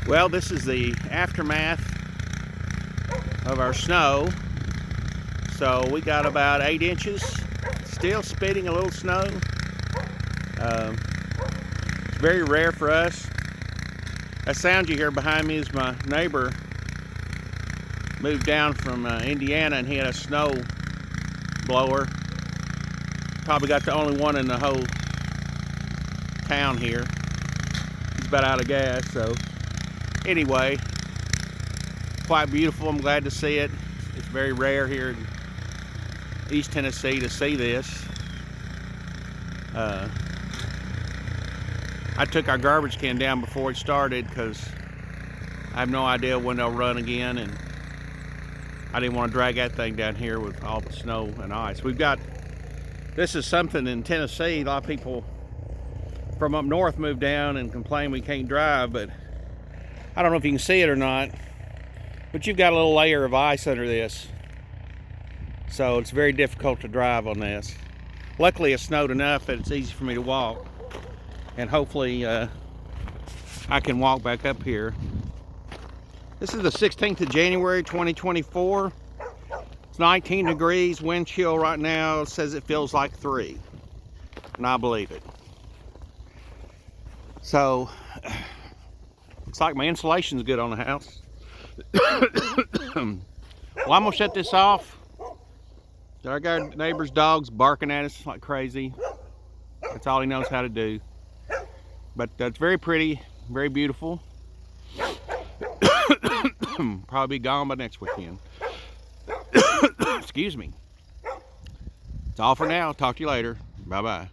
Well, this is the aftermath of our snow. So we got about 8 inches, still spitting a little snow. It's very rare for us. That sound you hear behind me is my neighbor moved down from Indiana, and he had a snow blower. Probably got the only one in the whole town here. He's about out of gas, so anyway, quite beautiful. I'm glad to see it. It's very rare here in East Tennessee to see this. I took our garbage can down before it started because I have no idea when they'll run again, and I didn't want to drag that thing down here with all the snow and ice. This is something in Tennessee. A lot of people from up north move down and complain we can't drive, but I don't know if you can see it or not, but you've got a little layer of ice under this, so it's very difficult to drive on this. Luckily it snowed enough that it's easy for me to walk, and hopefully I can walk back up here. This is the 16th of January 2024. It's 19 degrees, wind chill right now. It says it feels like 3, and I believe it. So looks like my insulation's good on the house. Well, I'm gonna shut this off. Our neighbor's dog's barking at us like crazy. That's all he knows how to do. But that's very pretty, very beautiful. Probably be gone by next weekend. Excuse me. That's all for now. Talk to you later. Bye-bye.